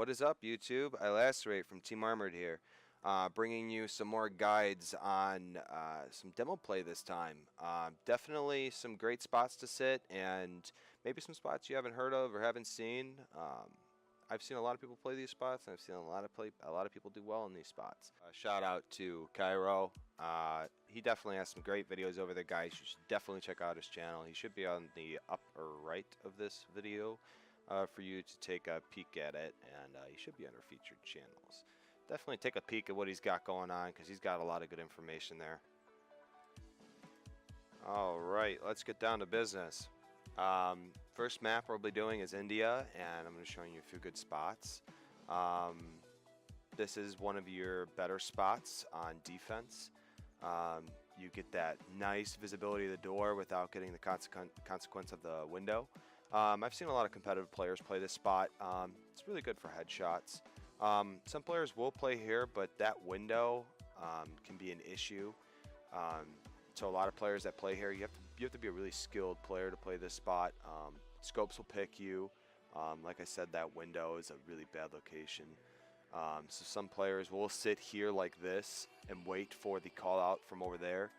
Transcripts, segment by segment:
What is up, YouTube? I Lacerate from Team Armored here, bringing you some more guides on some demo play this time. Definitely some great spots to sit, and maybe some spots you haven't heard of or haven't seen. I've seen a lot of people play these spots, and I've seen a lot of people do well in these spots. Shout out to Cairo. He definitely has some great videos over there, guys. You should definitely check out his channel. He should be on the upper right of this video. For you to take a peek at it, and he should be under featured channels. Definitely take a peek at what he's got going on, because he's got a lot of good information there. Alright, let's get down to business. First map we'll be doing is India, and I'm going to show you a few good spots. This is one of your better spots on defense. You get that nice visibility of the door without getting the consequence of the window. I've seen a lot of competitive players play this spot. It's really good for headshots. Some players will play here, but that window can be an issue. So a lot of players that play here, you have to be a really skilled player to play this spot. Scopes will pick you. Like I said, that window is a really bad location. So some players will sit here like this and wait for the call out from over there,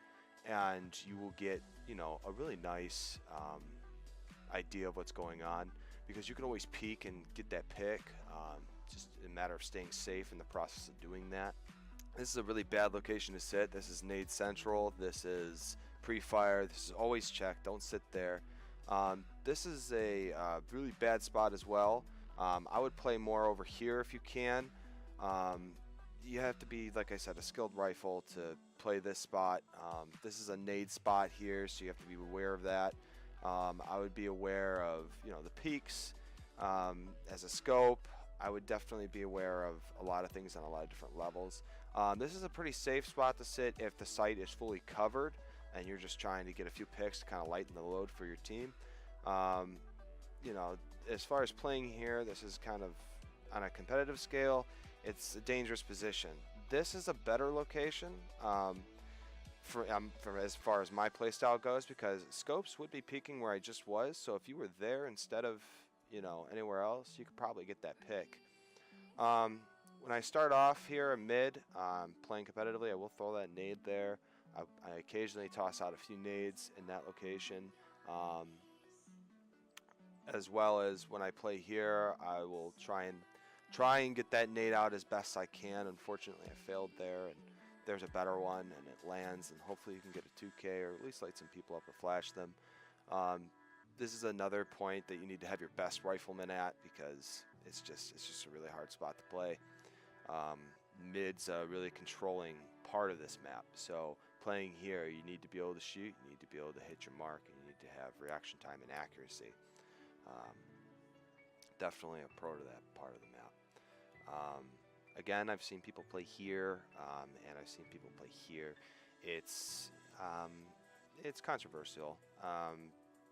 and you will get, you know, a really nice idea of what's going on, because you can always peek and get that pick. Just a matter of staying safe in the process of doing that. This is a really bad location to sit. This is nade central. This is pre-fire. This is always check. Don't sit there. This is a really bad spot as well. I would play more over here if you can. You have to be, like I said, a skilled rifle to play this spot. This is a nade spot here, so you have to be aware of that. I would be aware of, you know, the peaks. As a scope, I would definitely be aware of a lot of things on a lot of different levels. This is a pretty safe spot to sit if the site is fully covered and you're just trying to get a few picks to kind of lighten the load for your team. You know, as far as playing here, this is kind of on a competitive scale. It's a dangerous position. This is a better location. For as far as my playstyle goes, because scopes would be peeking where I just was, so if you were there instead of, you know, anywhere else, you could probably get that pick. When I start off here in mid, playing competitively, I will throw that nade there. I occasionally toss out a few nades in that location. As well as when I play here, I will try and get that nade out as best I can. Unfortunately, I failed there, and there's a better one, and it lands, and hopefully you can get a 2K or at least light some people up or flash them. This is another point that you need to have your best rifleman at, because it's just a really hard spot to play. Mid's a really controlling part of this map, so playing here, you need to be able to shoot, you need to be able to hit your mark, and you need to have reaction time and accuracy. Definitely a pro to that part of the map. Again, I've seen people play here, and I've seen people play here. It's controversial.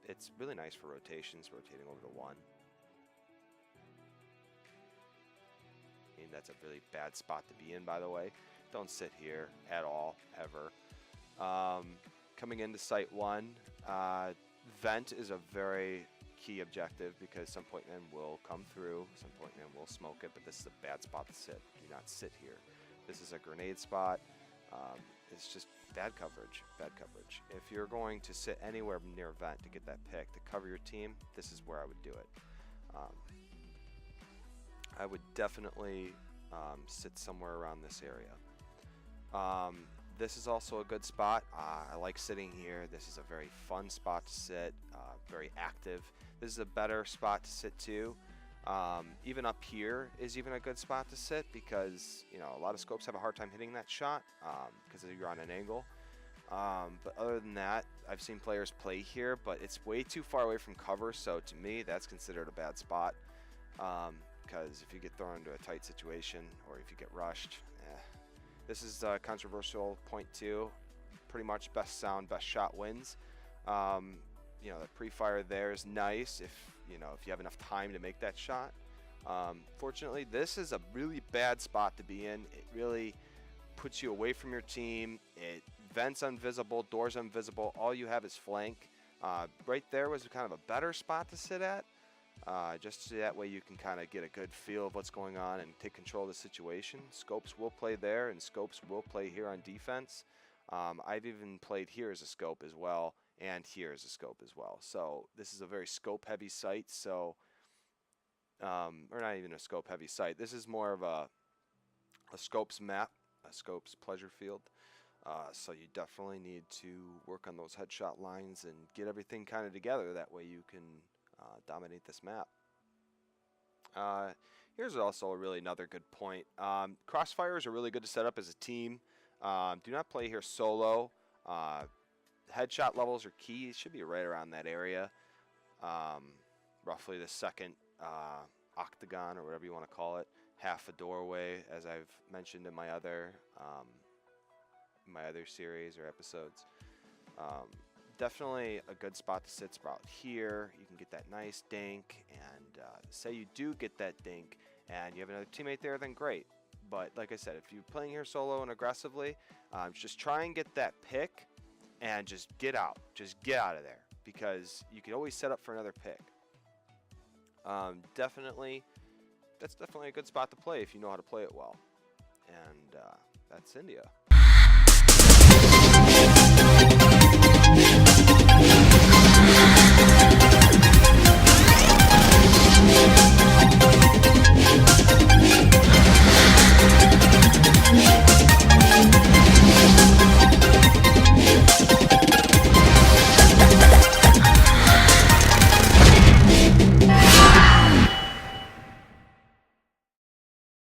It's really nice for rotations, rotating over to one. And that's a really bad spot to be in, by the way. Don't sit here at all, ever. Coming into site one, vent is a very key objective, because some point men will come through, some point men will smoke it, but this is a bad spot to sit. Do not sit here. This is a grenade spot. It's just bad coverage, bad coverage. If you're going to sit anywhere near vent to get that pick to cover your team, this is where I would do it. I would definitely sit somewhere around this area. This is also a good spot. I like sitting here. This is a very fun spot to sit, very active. This is a better spot to sit too. Even up here is even a good spot to sit, because, you know, a lot of scopes have a hard time hitting that shot because you're on an angle. But other than that, I've seen players play here, but it's way too far away from cover, so to me that's considered a bad spot, because if you get thrown into a tight situation or if you get rushed, this is a controversial point too. Pretty much best sound, best shot wins. You know, the pre-fire there is nice if you have enough time to make that shot. Fortunately, this is a really bad spot to be in. It really puts you away from your team. It vents invisible, doors invisible. All you have is flank. Right there was kind of a better spot to sit at. just so that way you can kind of get a good feel of what's going on and take control of the situation. Scopes will play there, and scopes will play here on defense. I've even played here as a scope as well, and here as a scope as well. So this is a very scope-heavy site. So, or not even a scope-heavy site. This is more of a scopes map, a scopes pleasure field. So you definitely need to work on those headshot lines and get everything kind of together. That way you can dominate this map. Here's also really another good point. Crossfires are really good to set up as a team. Do not play here solo. Headshot levels are key. It should be right around that area. Roughly the second octagon, or whatever you want to call it. Half a doorway, as I've mentioned in my other series or episodes. Definitely a good spot to sit about here. You can get that nice dink, and say you do get that dink and you have another teammate there, then great. But like I said, if you're playing here solo and aggressively, just try and get that pick and just get out. Just get out of there, because you can always set up for another pick. That's definitely a good spot to play if you know how to play it well. And that's India.